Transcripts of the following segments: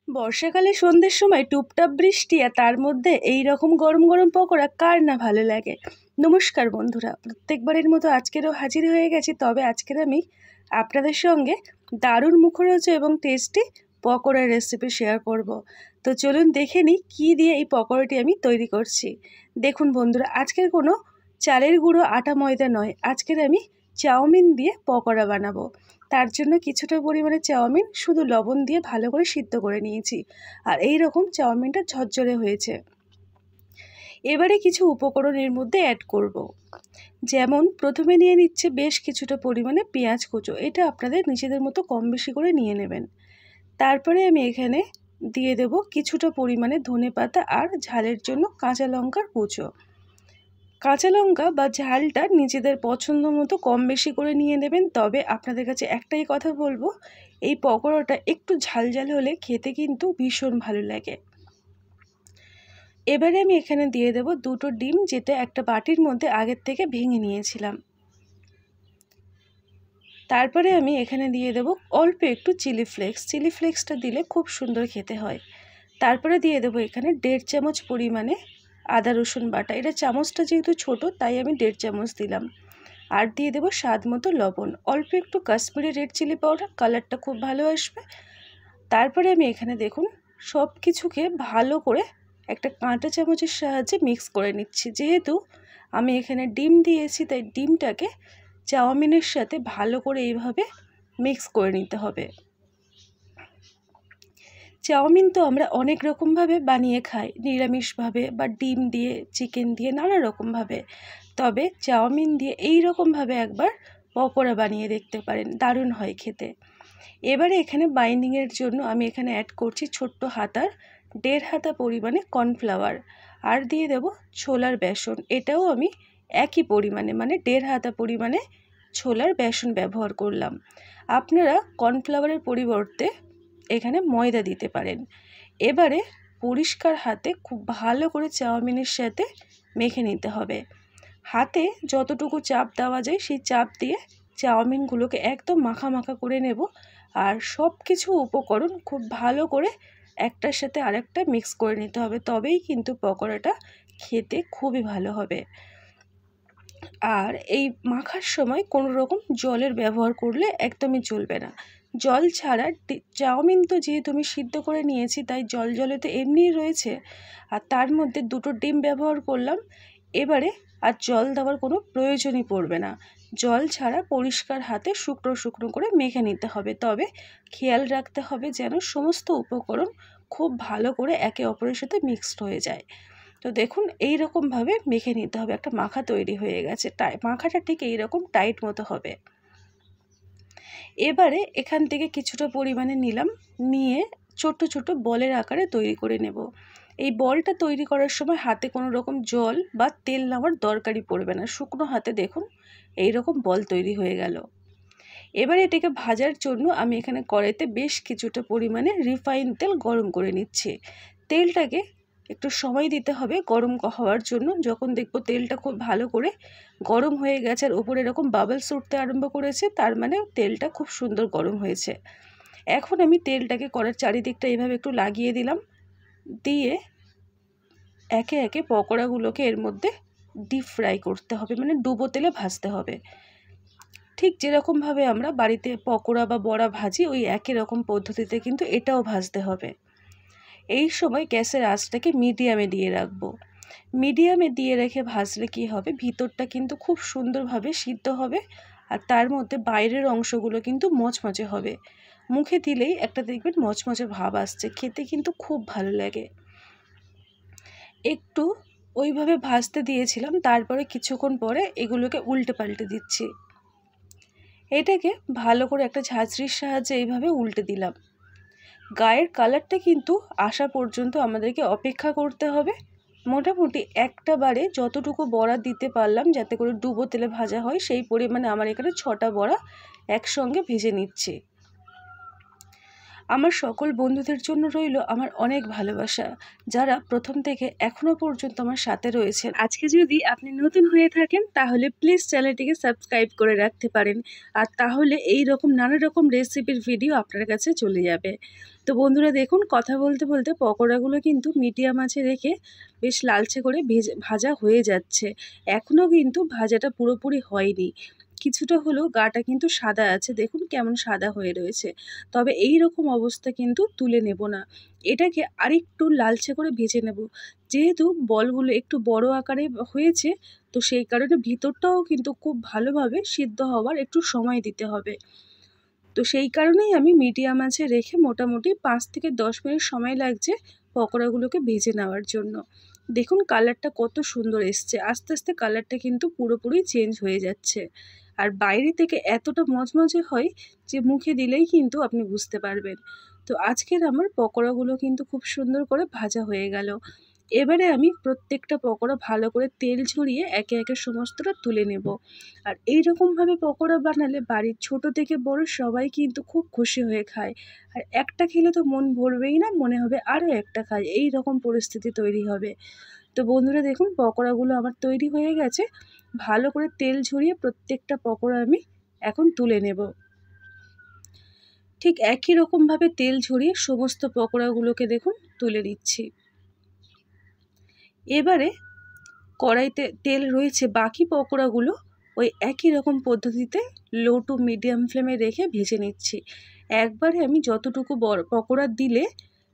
বর্ষাকালে সন্ধ্যের সময় টুপটাপ বৃষ্টি আর তার মধ্যে এই রকম গরম গরম পকোড়া কার না ভালো লাগে। নমস্কার বন্ধুরা, প্রত্যেকবারের মতো আজকেরও হাজির হয়ে গেছি। তবে আজকের আমি আপনাদের সঙ্গে দারুণ মুখরোচক এবং টেস্টি পকোড়ার রেসিপি শেয়ার করব। তো চলুন দেখে নিই কী দিয়ে এই পকোড়াটি আমি তৈরি করছি। দেখুন বন্ধুরা, আজকের কোনো চালের গুঁড়ো আটা ময়দা নয়, আজকের আমি চাউমিন দিয়ে পকোড়া বানাবো। তার জন্য কিছুটা পরিমাণে চাউমিন শুধু লবণ দিয়ে ভালো করে সিদ্ধ করে নিয়েছি, আর এই রকম চাউমিনটা ঝরঝরে হয়েছে। এবারে কিছু উপকরণ এর মধ্যে অ্যাড করব। যেমন প্রথমে নিয়ে নিচ্ছে বেশ কিছুটা পরিমাণে পেঁয়াজ কুচো, এটা আপনাদের নিজেদের মতো কম বেশি করে নিয়ে নেবেন। তারপরে আমি এখানে দিয়ে দেব কিছুটা পরিমাণে ধনেপাতা আর ঝালের জন্য কাঁচা লঙ্কার কুচো। কাঁচা লঙ্কা বা ঝালটা নিজেদের পছন্দ মতো কম বেশি করে নিয়ে নেবেন। তবে আপনাদের কাছে একটাই কথা বলবো, এই পকোড়াটা একটু ঝাল ঝাল হলে খেতে কিন্তু ভীষণ ভালো লাগে। এবারে আমি এখানে দিয়ে দেব দুটো ডিম, যেটা একটা বাটির মধ্যে আগের থেকে ভেঙে নিয়েছিলাম। তারপরে আমি এখানে দিয়ে দেব অল্প একটু চিলি ফ্লেক্সটা দিলে খুব সুন্দর খেতে হয়। তারপরে দিয়ে দেবো এখানে 1.5 চামচ পরিমাণে আদা রসুন বাটা, এটা চামচটা যেহেতু ছোট তাই আমি 1.5 চামচ দিলাম। আর দিয়ে দেবো স্বাদ মতো লবণ, অল্প একটু কাশ্মীরি রেড চিলি পাউডার, কালারটা খুব ভালো আসবে। তারপরে আমি এখানে দেখুন সব কিছুকে ভালো করে একটা কাঁটা চামচের সাহায্যে মিক্স করে নিচ্ছি। যেহেতু আমি এখানে ডিম দিয়েছি তাই ডিমটাকে চাউমিনের সাথে ভালো করে এইভাবে মিক্স করে নিতে হবে। চাউমিন তো আমরা অনেক রকমভাবে বানিয়ে খাই, নিরামিষভাবে বা ডিম দিয়ে, চিকেন দিয়ে, নানা রকমভাবে। তবে চাউমিন দিয়ে এই রকমভাবে একবার পকোড়া বানিয়ে দেখতে পারেন, দারুণ হয় খেতে। এবারে এখানে বাইন্ডিংয়ের জন্য আমি এখানে অ্যাড করছি ছোট্ট হাতার 1.5 হাতা পরিমাণে কর্নফ্লাওয়ার, আর দিয়ে দেব ছোলার বেসন। এটাও আমি একই পরিমাণে মানে 1.5 হাতা পরিমাণে ছোলার বেসন ব্যবহার করলাম। আপনারা কর্নফ্লাওয়ারের পরিবর্তে এখানে ময়দা দিতে পারেন। এবারে পরিষ্কার হাতে খুব ভালো করে চাউমিনের সাথে মেখে নিতে হবে। হাতে যতটুকু চাপ দেওয়া যায় সেই চাপ দিয়ে চাউমিনগুলোকে একদম মাখা মাখা করে নেব। আর সব কিছু উপকরণ খুব ভালো করে একটার সাথে আরেকটা মিক্স করে নিতে হবে, তবেই কিন্তু পকোড়াটা খেতে খুবই ভালো হবে। আর এই মাখার সময় কোনো রকম জলের ব্যবহার করলে একদমই চলবে না। জল ছাড়া চাউমিন তো যেহেতু আমি সিদ্ধ করে নিয়েছি তাই জল জলে তো এমনিই রয়েছে, আর তার মধ্যে দুটো ডিম ব্যবহার করলাম। এবারে আর জল দেওয়ার কোনো প্রয়োজনই পড়বে না। জল ছাড়া পরিষ্কার হাতে শুকনো শুকনো করে মেখে নিতে হবে। তবে খেয়াল রাখতে হবে যেন সমস্ত উপকরণ খুব ভালো করে একে অপরের সাথে মিক্সড হয়ে যায়। তো দেখুন এই রকমভাবে মেখে নিতে হবে, একটা মাখা তৈরি হয়ে গেছে। মাখাটা ঠিক এই রকম টাইট মতো হবে। এবারে এখান থেকে কিছুটা পরিমাণে নিলাম, নিয়ে ছোট ছোট বলের আকারে তৈরি করে নেব। এই বলটা তৈরি করার সময় হাতে কোনো রকম জল বা তেল নেওয়ার দরকারই পড়বে না, শুকনো হাতে দেখুন এই রকম বল তৈরি হয়ে গেল। এবারে এটাকে ভাজার জন্য আমি এখানে কড়াইতে বেশ কিছুটা পরিমাণে রিফাইন তেল গরম করে নিচ্ছি। তেলটাকে একটু সময় দিতে হবে গরম হওয়ার জন্য। যখন দেখবো তেলটা খুব ভালো করে গরম হয়ে গেছে আর ওপরে এরকম বাবলস উঠতে আরম্ভ করেছে, তার মানে তেলটা খুব সুন্দর গরম হয়েছে। এখন আমি তেলটাকে কড়ার চারিদিকটা এইভাবে একটু লাগিয়ে দিলাম, দিয়ে একে একে পকোড়াগুলোকে এর মধ্যে ডিপ ফ্রাই করতে হবে, মানে ডুবো তেলে ভাজতে হবে। ঠিক যেরকমভাবে আমরা বাড়িতে পকোড়া বা বড়া ভাজি ওই একই রকম পদ্ধতিতে কিন্তু এটাও ভাজতে হবে। এই সময় গ্যাসের আঁচটাকে মিডিয়ামে দিয়ে রাখবো। মিডিয়ামে দিয়ে রেখে ভাজলে কি হবে, ভিতরটা কিন্তু খুব সুন্দরভাবে সিদ্ধ হবে, আর তার মধ্যে বাইরের অংশগুলো কিন্তু মচমচে হবে। মুখে দিলেই একটা দেখবেন মচমচে ভাব আসছে, খেতে কিন্তু খুব ভালো লাগে। একটু ওইভাবে ভাজতে দিয়েছিলাম, তারপরে কিছুক্ষণ পরে এগুলোকে উল্টে পাল্টে দিচ্ছি। এটাকে ভালো করে একটা ঝাঁঝরির সাহায্যে এইভাবে উল্টে দিলাম। গায়ের কালারটা কিন্তু আসা পর্যন্ত আমাদেরকে অপেক্ষা করতে হবে। মোটামুটি একটা বারে যতটুকু বড়া দিতে পারলাম যাতে করে ডুবো তেলে ভাজা হয়, সেই পরিমাণে আমার এখানে 6টা বড়া একসঙ্গে ভেজে নিচ্ছি। আমার সকল বন্ধুদের জন্য রইল আমার অনেক ভালোবাসা, যারা প্রথম থেকে এখনো পর্যন্ত আমার সাথে রয়েছেন। আজকে যদি আপনি নতুন হয়ে থাকেন তাহলে প্লিজ চ্যানেলটিকে সাবস্ক্রাইব করে রাখতে পারেন, আর তাহলে এই রকম নানা রকম রেসিপির ভিডিও আপনার কাছে চলে যাবে। তো বন্ধুরা দেখুন, কথা বলতে বলতে পকোড়াগুলো কিন্তু মিডিয়াম আঁচে রেখে বেশ লালচে করে ভাজা হয়ে যাচ্ছে। এখনও কিন্তু ভাজাটা পুরোপুরি হয়নি, কিছুটা হলেও গাটা কিন্তু সাদা আছে, দেখুন কেমন সাদা হয়ে রয়েছে। তবে এই রকম অবস্থা কিন্তু তুলে নেব না, এটাকে আরেকটু লালচে করে ভেজে নেব। যেহেতু বলগুলো একটু বড় আকারে হয়েছে, তো সেই কারণে ভিতরটাও কিন্তু খুব ভালোভাবে সিদ্ধ হওয়ার একটু সময় দিতে হবে। তো সেই কারণেই আমি মিডিয়াম আঁচে রেখে মোটামুটি 5 থেকে 10 মিনিট সময় লাগছে পকোড়াগুলোকে ভেজে নেওয়ার জন্য। দেখুন কালারটা কত সুন্দর এসছে, আস্তে আস্তে কালারটা কিন্তু পুরোপুরি চেঞ্জ হয়ে যাচ্ছে। আর বাইরে থেকে এতটা মজমজে হয় যে মুখে দিলেই কিন্তু আপনি বুঝতে পারবেন। তো আজকের আমার পকোড়াগুলো কিন্তু খুব সুন্দর করে ভাজা হয়ে গেল। এবারে আমি প্রত্যেকটা পকোড়া ভালো করে তেল ঝরিয়ে একে একে সমস্তটা তুলে নেব। আর এই রকমভাবে পকোড়া বানালে বাড়ির ছোট থেকে বড় সবাই কিন্তু খুব খুশি হয়ে খায়। আর একটা খেলে তো মন ভরবেই না, মনে হবে আরও একটা খাই, এই রকম পরিস্থিতি তৈরি হবে। তো বন্ধুরা দেখুন পকোড়াগুলো আমার তৈরি হয়ে গেছে। ভালো করে তেল ঝরিয়ে প্রত্যেকটা পকোড়া আমি এখন তুলে নেব। ঠিক একই রকমভাবে তেল ঝরিয়ে সমস্ত পকোড়াগুলোকে দেখুন তুলে নিচ্ছি। এবারে কড়াইতে তেল রয়েছে, বাকি পকোড়াগুলো ওই একই রকম পদ্ধতিতে লো টু মিডিয়াম ফ্লেমে রেখে ভেজে নিচ্ছি। একবারে আমি যতটুকু বড় পকোড়া দিলে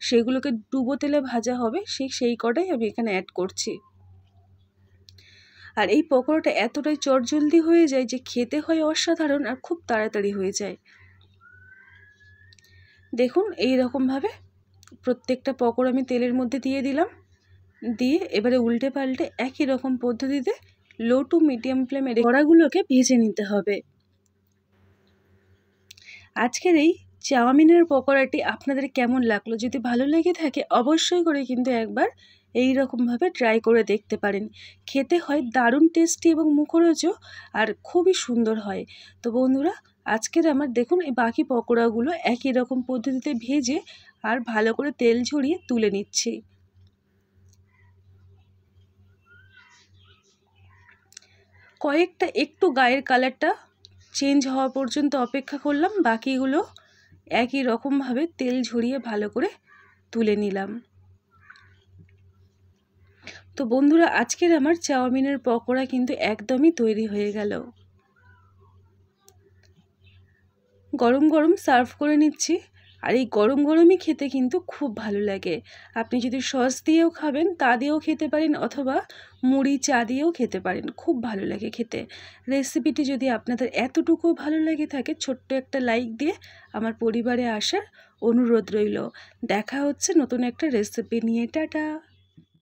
সেগুলোকে ডুবো তেলে ভাজা হবে সেই কটাই আমি এখানে অ্যাড করছি। আর এই পকোড়াটা এতটাই চটজলদি হয়ে যায় যে খেতে হয় অসাধারণ, আর খুব তাড়াতাড়ি হয়ে যায়। দেখুন এই রকমভাবে প্রত্যেকটা পকোড়া আমি তেলের মধ্যে দিয়ে দিলাম, দিয়ে এবারে উল্টে পাল্টে একই রকম পদ্ধতিতে লো টু মিডিয়াম ফ্লেমে বড়াগুলোকে ভেজে নিতে হবে। আজকের এই চাউমিনের পকোড়াটি আপনাদের কেমন লাগলো? যদি ভালো লেগে থাকে অবশ্যই করে কিন্তু একবার এই রকমভাবে ট্রাই করে দেখতে পারেন। খেতে হয় দারুণ টেস্টি এবং মুখরোচক, আর খুবই সুন্দর হয়। তো বন্ধুরা আজকের আমার দেখুন এই বাকি পকোড়াগুলো একই রকম পদ্ধতিতে ভেজে আর ভালো করে তেল ঝরিয়ে তুলে নিচ্ছি। কয়েকটা একটু গায়ের কালারটা চেঞ্জ হওয়া পর্যন্ত অপেক্ষা করলাম, বাকিগুলো একই রকমভাবে তেল ঝরিয়ে ভালো করে তুলে নিলাম। তো বন্ধুরা আজকের আমার চাউমিনের পকোড়া কিন্তু একদমই তৈরি হয়ে গেল। গরম গরম সার্ভ করে নিচ্ছি। আর এই গরম গরমই খেতে কিন্তু খুব ভালো লাগে। আপনি যদি সস দিয়েও খাবেন তা দিয়েও খেতে পারেন, অথবা মুড়ি চা দিয়েও খেতে পারেন, খুব ভালো লাগে খেতে। রেসিপিটি যদি আপনাদের এতটুকু ভালো লেগে থাকে ছোট্ট একটা লাইক দিয়ে আমার পরিবারে আসার অনুরোধ রইল। দেখা হচ্ছে নতুন একটা রেসিপি নিয়ে। টাটা।